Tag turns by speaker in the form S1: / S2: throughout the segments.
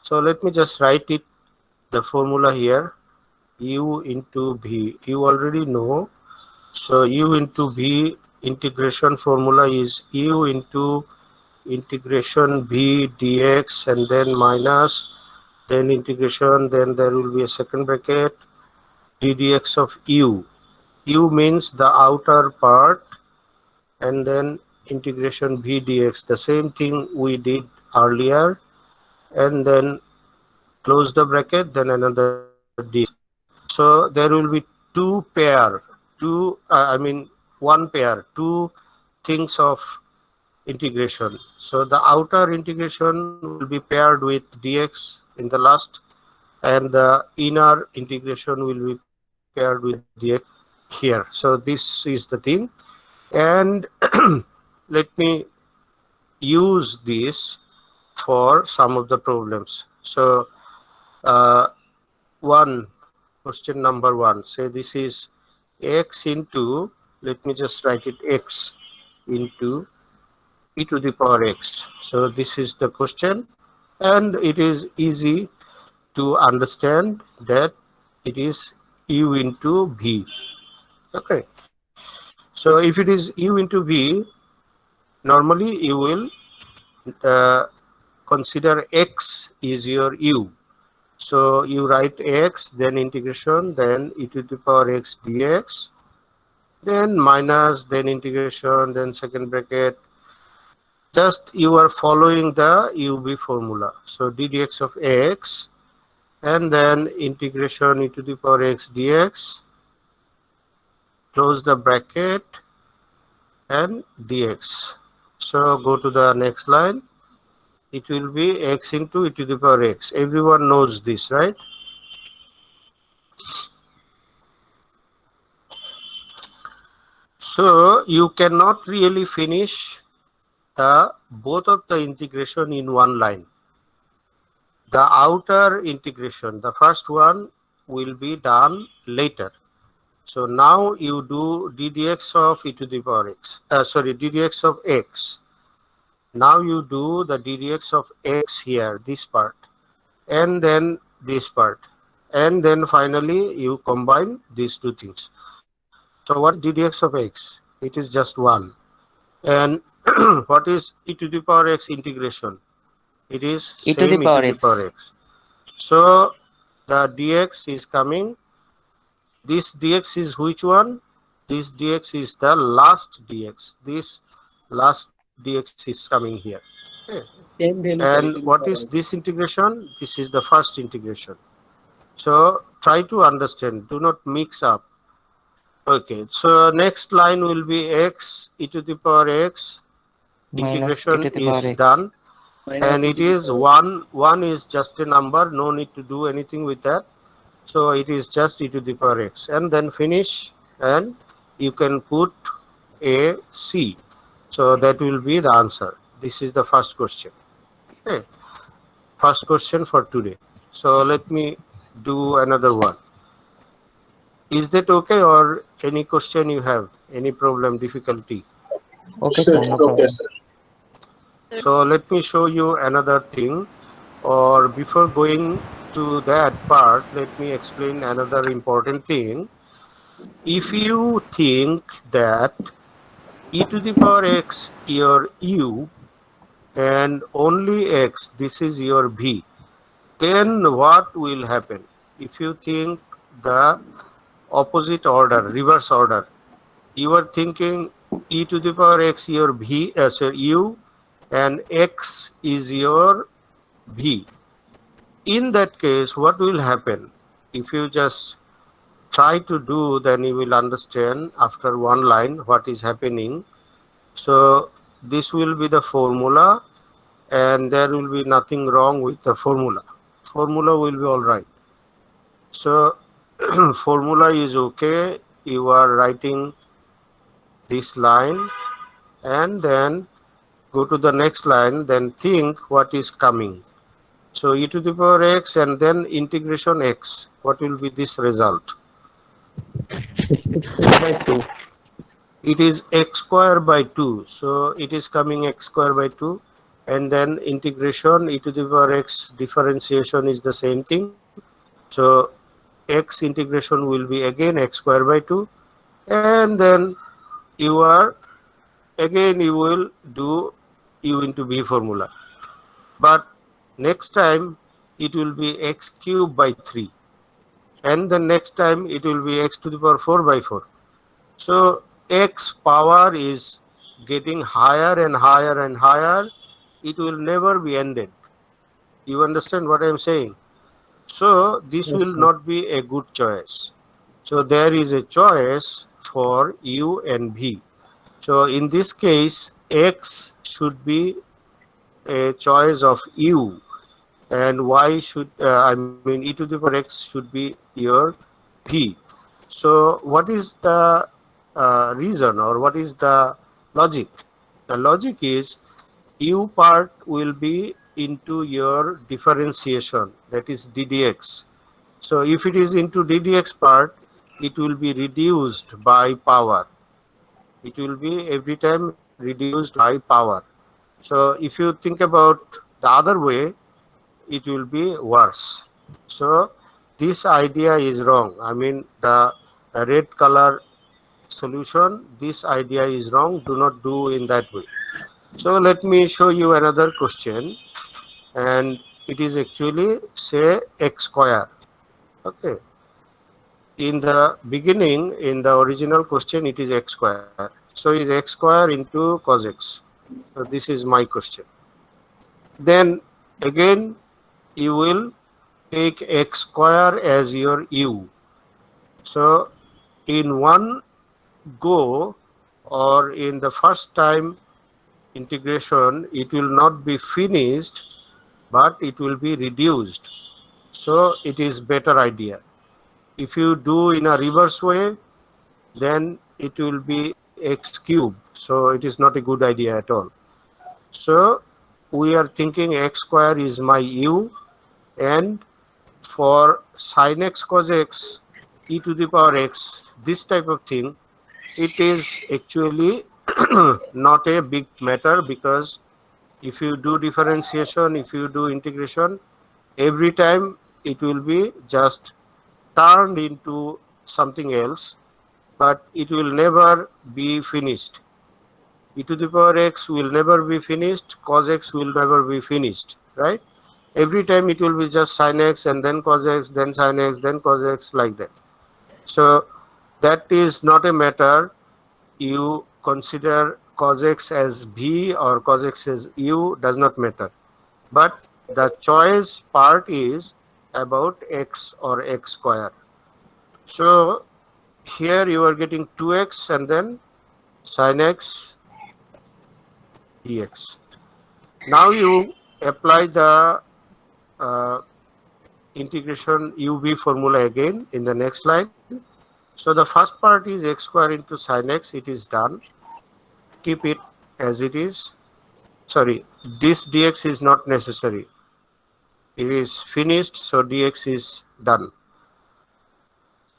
S1: So let me just write it, the formula here, u into v. You already know. So u into v integration formula is u into integration v dx and then minus, then integration, then there will be a second bracket, d dx of u. U means the outer part, and then integration v dx, the same thing we did earlier, and then close the bracket, then another dx. So there will be two pair, one pair, two things of integration. So the outer integration will be paired with dx in the last, and the inner integration will be paired with dx here. So this is the thing. And let me use this for some of the problems. So one question number one, say this is x into, let me just write it, x into e to the power x. So this is the question, and it is easy to understand that it is u into v. Okay, so if it is u into v, normally you will consider x is your u. So you write x, then integration, then e to the power x dx, then minus, then integration, then second bracket. Just you are following the UV formula. So d dx of x, and then integration e to the power x dx, close the bracket, and dx. So go to the next line. It will be x into e to the power x. Everyone knows this, right? So you cannot really finish the both of the integration in one line. The outer integration, the first one, will be done later. So now you do d dx of e to the power x, d dx of x. Now you do the d dx of x here, this part, and then this part, and then finally you combine these two things. So what is d dx of x? It is just 1. And what is e to the power x integration? It is
S2: e to the
S1: same e to
S2: power
S1: the
S2: x.
S1: power x. So the dx is coming. This dx is which one? This dx is the last dx. This last dx is coming here. Okay.
S3: Same value sir,
S1: And
S3: it is
S1: what is
S3: correct.
S1: this integration? This is the first integration. So try to understand. Do not mix up. Okay. So next line will be x e to the power x.
S2: Minus e
S1: Integration
S2: to the power
S1: is
S2: x.
S1: done.
S3: Minus
S1: And
S3: e
S1: it
S3: to the
S1: is
S3: power.
S1: 1. 1 is just a number. No need to do anything with that. So it is just e to the power x, and then finish, and you can put a c. So that will be the answer. This is the first question. Okay. First question for today. So let me do another one. Is that okay, or any question you have? Any problem, difficulty?
S2: Okay,
S3: Sir,
S2: sir,
S3: it's
S2: no
S3: okay,
S2: problem.
S3: sir.
S1: So let me show you another thing, or before going to that part, let me explain another important thing. If you think that e to the power x your u and only x, this is your v, then what will happen? If you think the opposite order, reverse order, you are thinking e to the power x your v, u, and x is your v. In that case, what will happen? If you just try to do, then you will understand after one line what is happening. So this will be the formula, and there will be nothing wrong with the formula. Formula will be all right. So formula is okay. You are writing this line, and then go to the next line, then think what is coming. So e to the power x and then integration x. What will be this result?
S3: X by 2.
S1: It is x square by 2. So it is coming x square by 2. and then integration e to the power x differentiation is the same thing. So x integration will be again x square by 2, and then you are again you will do u into b formula, but next time it will be x cube by 3, and the next time it will be x to the power 4 by 4. So x power is getting higher and higher and higher. It will never be ended. You understand what I am saying? So this
S2: Yes,
S1: will
S2: sir.
S1: not be a good choice. So there is a choice for u and v. So in this case, x should be a choice of u, and y should, I mean, e to the power x should be your v. So what is the reason, or what is the logic? The logic is u part will be into your differentiation, that is ddx. So if it is into ddx part, it will be reduced by power. It will be every time reduced by power. So if you think about the other way, it will be worse. So this idea is wrong. I mean, the red color solution, this idea is wrong. Do not do in that way. So let me show you another question, and it is actually say x square. Okay. In the beginning, in the original question, it is x square. So is x square into cos x. So this is my question. Then again, you will take x square as your u. So in one go, or in the first time integration, it will not be finished, but it will be reduced. So it is better idea. If you do in a reverse way, then it will be x cube. So it is not a good idea at all. So we are thinking x square is my u, and for sin x cos x e to the power x, this type of thing, it is actually not a big matter, because if you do differentiation, if you do integration, every time it will be just turned into something else, but it will never be finished. E to the power x will never be finished, cos x will never be finished, right? Every time it will be just sin x and then cos x, then sin x, then cos x, like that. So that is not a matter. You consider cos x as v or cos x as u, does not matter. But the choice part is about x or x square. So here you are getting 2x and then sin x dx. Now you apply the uh, integration uv formula again in the next line. So the first part is x square into sin x. It is done. Keep it as it is. Sorry, this dx is not necessary. It is finished, so dx is done.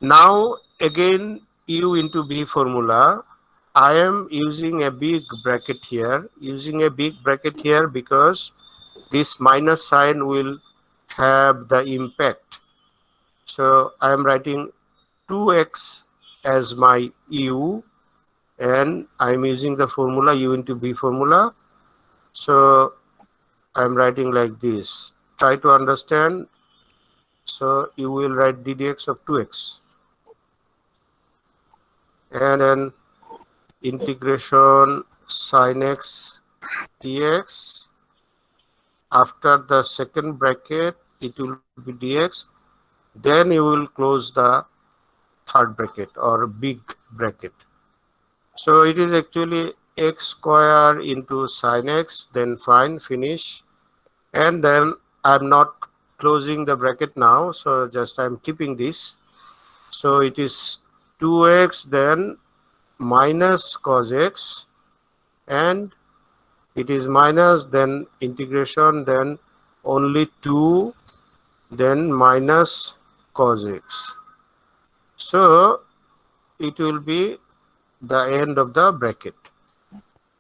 S1: Now again u into b formula. I am using a big bracket here. Using a big bracket here because this minus sign will have the impact. So I am writing 2x as my u, and I am using the formula u into b formula. So I am writing like this. Try to understand. So you will write ddx of 2x, and then integration sin x dx. After the second bracket, it will be dx. Then you will close the third bracket or big bracket. So it is actually x square into sin x, then fine, finish. And then I'm not closing the bracket now, so just I'm keeping this. So it is 2x, then minus cos x, and it is minus, then integration, then only 2, then minus cos x. So it will be the end of the bracket.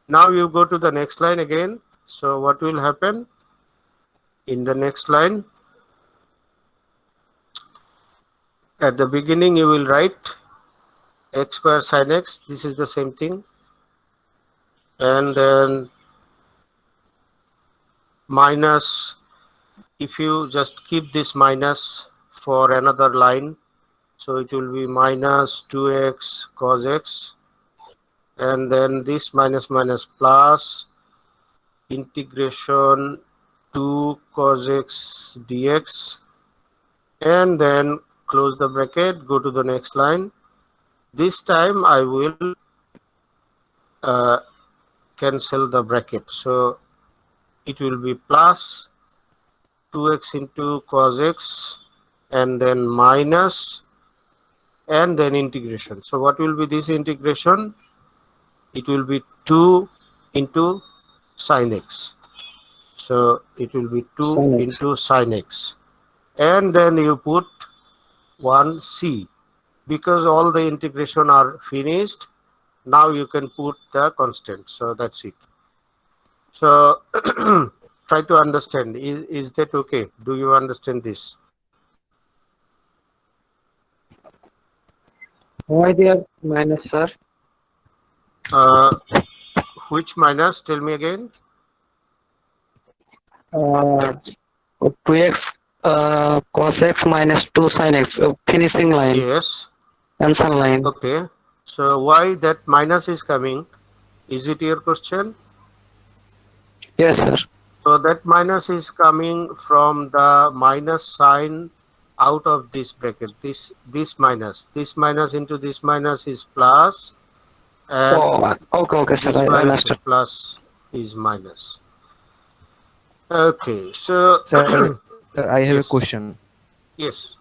S1: Now you go to the next line again. So what will happen in the next line? At the beginning you will write x square sin x, this is the same thing, and then minus, if you just keep this minus for another line, so it will be minus 2x cos x, and then this minus minus plus integration 2 cos x dx, and then close the bracket, go to the next line. This time I will cancel the bracket, so it will be plus 2x into cos x and then minus and then integration. So what will be this integration? It will be 2 into sin x. So it will be 2
S2: Sin x.
S1: into sin x, and then you put 1c. Because all the integration are finished, now you can put the constant. So that's it. So try to understand. Is that okay? Do you understand this?
S2: Why there minus, sir?
S1: Which minus? Tell me again.
S2: 2x cos x minus 2 sin x, finishing line,
S1: Yes.
S2: answer line.
S1: Okay. So why that minus is coming? Is it your question?
S2: Yes, sir.
S1: So that minus is coming from the minus sign out of this bracket. This minus into this minus is plus, and
S2: Okay, sir.
S1: this
S2: I
S1: minus
S2: understood.
S1: plus is minus. Okay, so
S3: Sir, I have a
S1: yes.
S3: question.
S1: Yes.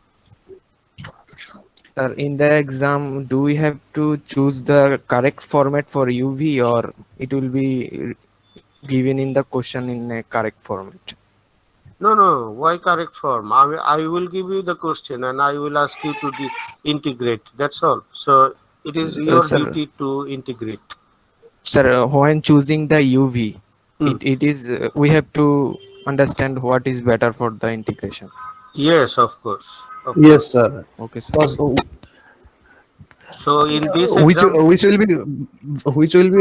S3: Sir, in the exam, do we have to choose the correct format for UV, or it will be given in the question in a correct format?
S1: No. Why correct form? I will give you the question and I will ask you to integrate. That's all. So it is your
S3: Sir,
S1: duty to integrate.
S3: sir, when choosing the UV,
S1: Hmm.
S3: it is we have to understand what is better for the integration.
S1: Yes, of course.
S4: Yes, sir.
S3: Okay, sir.
S4: Because
S1: So in this
S4: which
S1: example,
S4: which will be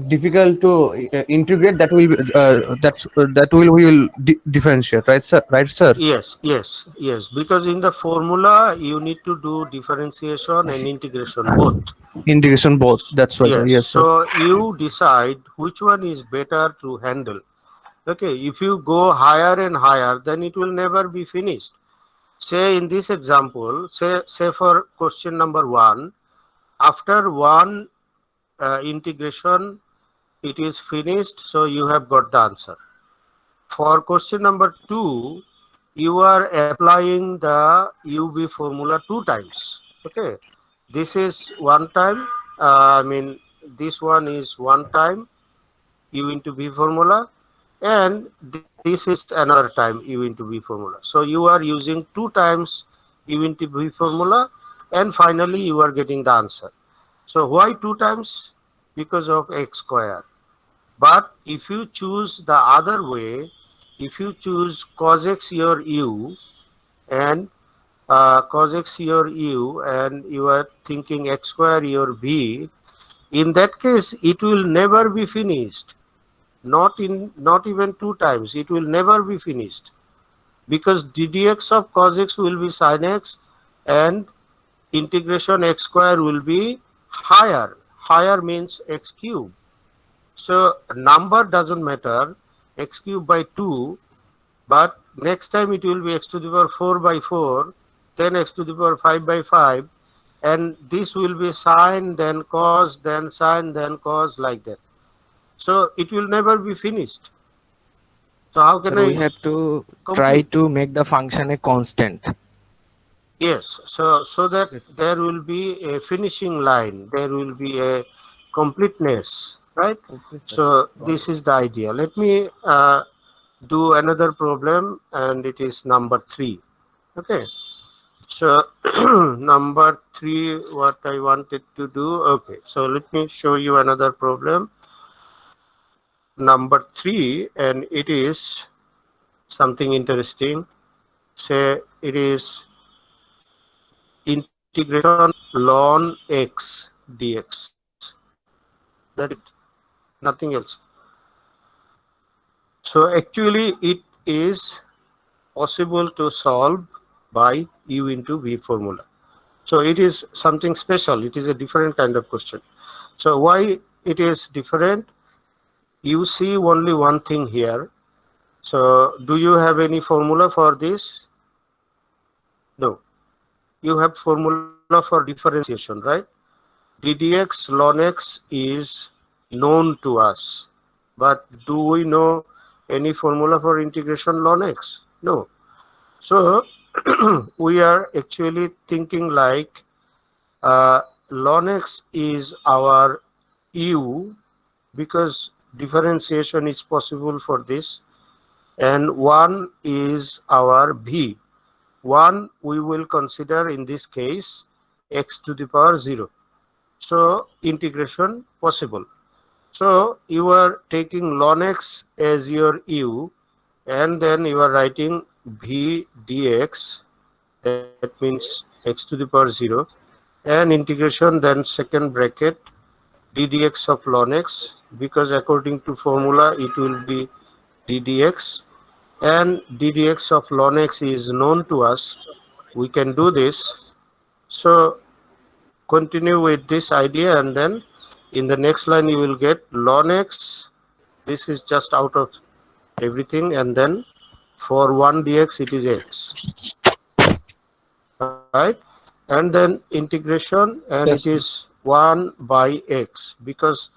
S4: difficult to integrate. That will be that will we will differentiate, right, sir? Right, sir.
S1: yes. Because in the formula, you need to do differentiation and integration both.
S4: Integration both. That's right, sir.
S1: Yes.
S4: Yes, sir.
S1: So you decide which one is better to handle. Okay. If you go higher and higher, then it will never be finished. Say in this example, say for question number 1, after one integration, it is finished, so you have got the answer. For question number 2, you are applying the UV formula 2 times. Okay, this is one time. This one is one time U into V formula, and this is another time U into V formula. So you are using 2 times U into V formula, and finally you are getting the answer. So why 2 times? Because of x square. But if you choose the other way, if you choose cos x your u and cos x your u, and you are thinking x square your v, in that case it will never be finished. Not even 2 times. It will never be finished, because ddx of cos x will be sin x, and integration x square will be higher. Higher means x cube. So number doesn't matter, x cube by 2, but next time it will be x to the power 4 by 4, then x to the power 5 by 5, and this will be sine, then cos, then sine, then cos, like that. So it will never be finished. So how can
S3: Sir, we
S1: I
S3: have to try
S1: complete?
S3: to make the function a constant.
S1: Yes, so that
S3: Yes.
S1: there will be a finishing line, there will be a completeness, right?
S3: Okay, sir.
S1: So this is the idea. Let me do another problem, and it is number 3. Okay, so number 3, what I wanted to do. Okay, so let me show you another problem. number 3, and it is something interesting. Say it is integration ln x dx. That it, nothing else. So actually it is possible to solve by u into v formula. So it is something special. It is a different kind of question. So why it is different? You see only one thing here. So do you have any formula for this? No. You have formula for differentiation, right? ddx ln x is known to us. But do we know any formula for integration ln x? No. So we are actually thinking like ln x is our u, because differentiation is possible for this, and 1 is our v. 1 we will consider in this case x to the power 0. So integration possible. So you are taking ln x as your u, and then you are writing v dx, that means x to the power 0, and integration, then second bracket ddx of ln x, because according to formula it will be ddx, and ddx of ln x is known to us. We can do this. So continue with this idea, and then in the next line you will get ln x. This is just out of everything, and then for 1 dx it is x, right? And then integration, and
S2: Yes.
S1: it is 1 by x, because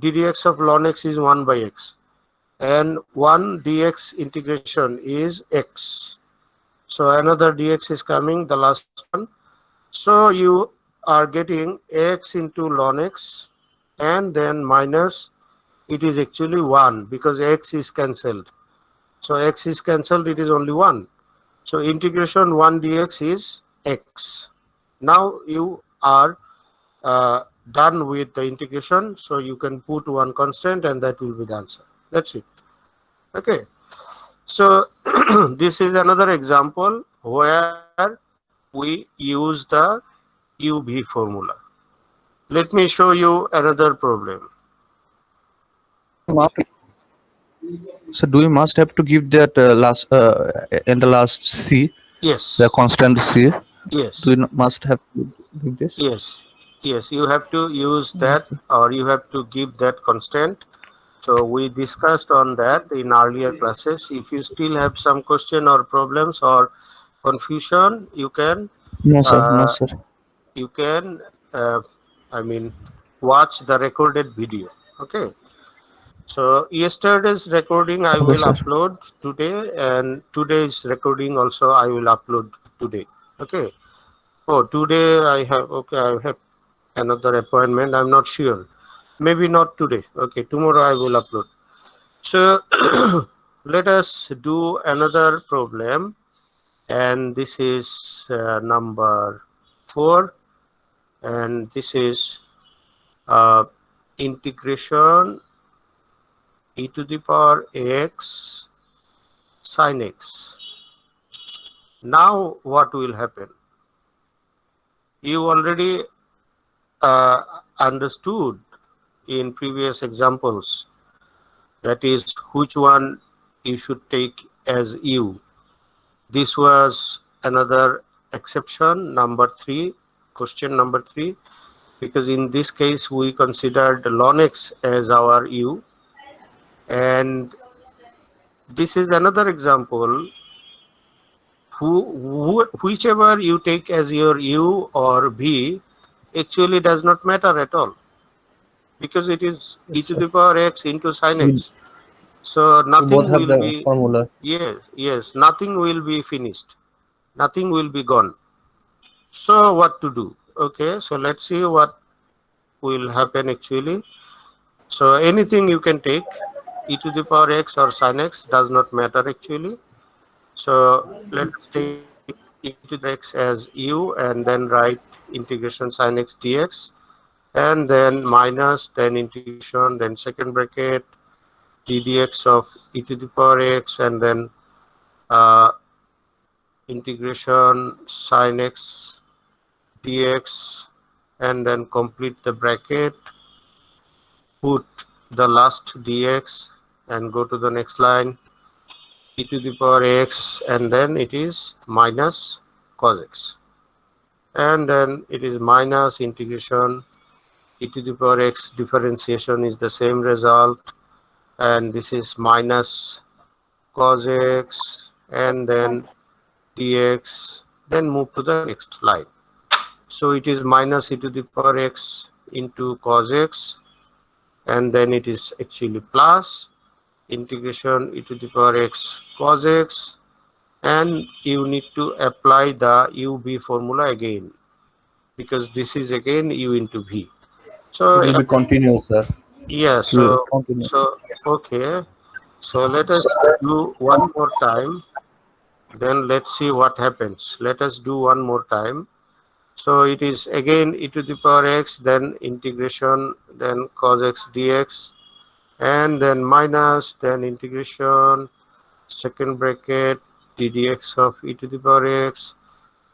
S1: ddx of ln x is 1 by x, and 1 dx integration is x. So another dx is coming, the last one. So you are getting x into ln x, and then minus, it is actually 1 because x is cancelled. So x is cancelled, it is only 1. So integration 1 dx is x. Now you are done with the integration, so you can put one constant and that will be the answer. That's it. Okay. So this is another example where we use the uv formula. Let me show you another problem.
S4: So do we must have to give that last in the last c,
S1: Yes.
S4: the constant c?
S1: Yes.
S4: Do we must have to give this?
S1: Yes. Yes. You have to use that, or you have to give that constant. So we discussed on that in earlier classes. If you still have some question or problems or confusion, you can
S4: No sir, no sir.
S1: you can I mean watch the recorded video. Okay. So yesterday's recording I
S4: Okay,
S1: will
S4: sir.
S1: upload today, and today's recording also I will upload today. Okay. Oh, today I have, okay, I have another appointment. I'm not sure. Maybe not today. Okay, tomorrow I will upload. So let us do another problem, and this is number 4, and this is integration e to the power x sin x. Now what will happen? You already understood in previous examples, that is which one you should take as u. This was another exception, number 3, question number 3, because in this case we considered ln x as our u, and this is another example. Whichever you take as your u or v actually does not matter at all, because it is e to the power x into sin x. So
S4: We
S1: nothing
S4: both have
S1: will
S4: the
S1: be,
S4: formula.
S1: yes, nothing will be finished. Nothing will be gone. So what to do? Okay, so let's see what will happen actually. So anything you can take, e to the power x or sin x, does not matter actually. So let's take e to the x as u, and then write integration sin x dx, and then minus, then integration, then second bracket ddx of e to the power x, and then uh, integration sin x dx, and then complete the bracket, put the last dx and go to the next line, e to the power x, and then it is minus cos x, and then it is minus integration e to the power x differentiation is the same result, and this is minus cos x, and then dx, then move to the next line. So it is minus e to the power x into cos x, and then it is actually plus integration e to the power x cos x, and you need to apply the u-v formula again, because this is again u into v. So
S4: It will be continuous, sir.
S1: yeah,
S4: It will
S1: so
S4: continue.
S1: okay, so let us do one more time, then let's see what happens. Let us do one more time. So it is again e to the power x, then integration, then cos x dx, and then minus, then integration, second bracket, ddx of e to the power x,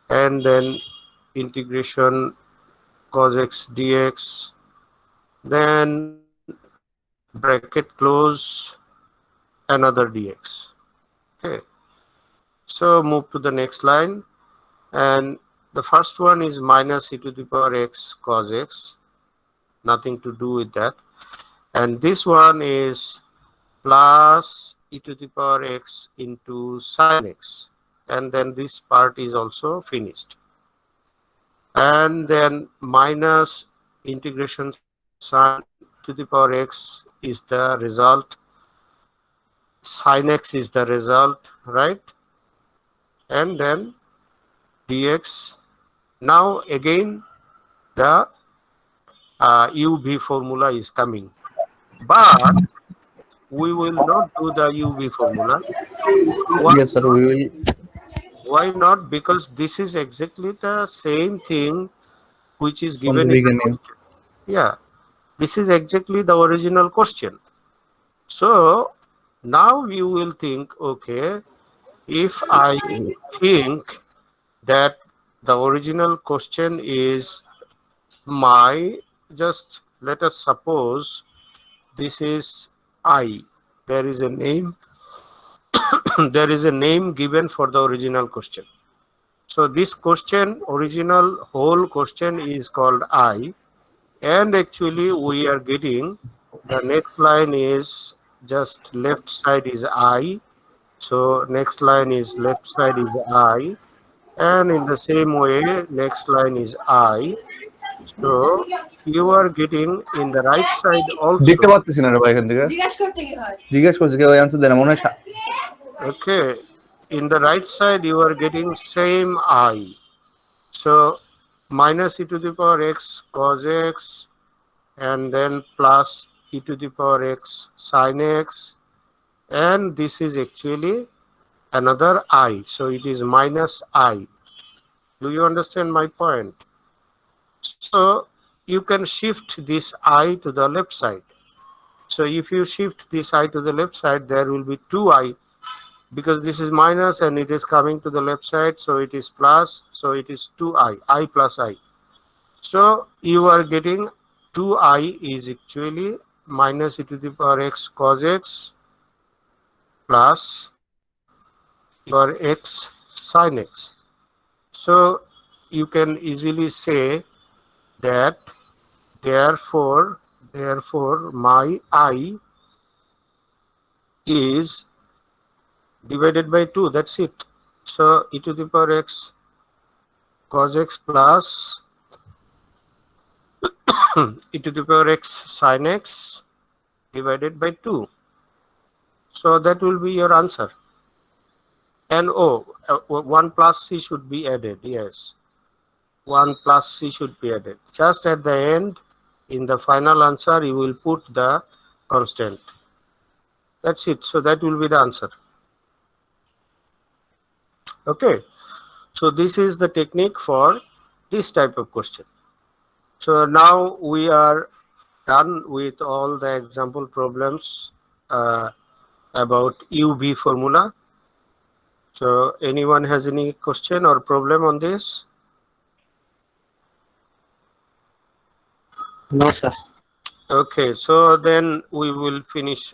S1: and then integration cos x dx, then bracket close, another dx. Okay, so move to the next line, and the first one is minus e to the power x cos x, nothing to do with that, and this one is plus e to the power x into sin x, and then this part is also finished, and then minus integration sin to the power x is the result, sin x is the result, right? And then dx. Now again the uv formula is coming, but we will not do the uv formula. Why
S4: Yes, sir.
S1: not?
S4: We will.
S1: Why not? Because this is exactly the same thing which is
S4: From the
S1: given in the
S4: beginning.
S1: question. Yeah, this is exactly the original question. So now you will think, okay, if I think that the original question is my, just let us suppose this is I. There is a name, there is a name given for the original question. So this question, original whole question is called I, and actually we are getting the next line is just left side is I. So next line is left side is I, and in the same way next line is I. So you are getting in the right side
S4: দেখতে
S1: also.
S4: পাচ্ছি না রে ভাই এখান থেকে জিজ্ঞেস করছি কেউ অ্যান্সার দেয় না মনে হয়
S1: Okay, in the right side you are getting same I. So minus e to the power x cos x, and then plus e to the power x sin x, and this is actually another I. So it is minus I. Do you understand my point? So you can shift this I to the left side. So if you shift this I to the left side, there will be 2I, because this is minus and it is coming to the left side, so it is plus, so it is 2I, I plus I. So you are getting 2I is actually minus e to the power x cos x plus your x sin x. So you can easily say that therefore my I is divided by 2, that's it. So e to the power x cos x plus e to the power x sin x divided by 2. So that will be your answer. And 1 plus c should be added. Yes, 1 plus c should be added. Just at the end, in the final answer, you will put the constant. That's it. So that will be the answer. Okay. So this is the technique for this type of question. So now we are done with all the example problems. about UV formula. So anyone has any question or problem on this?
S2: No, sir.
S1: Okay, so then we will finish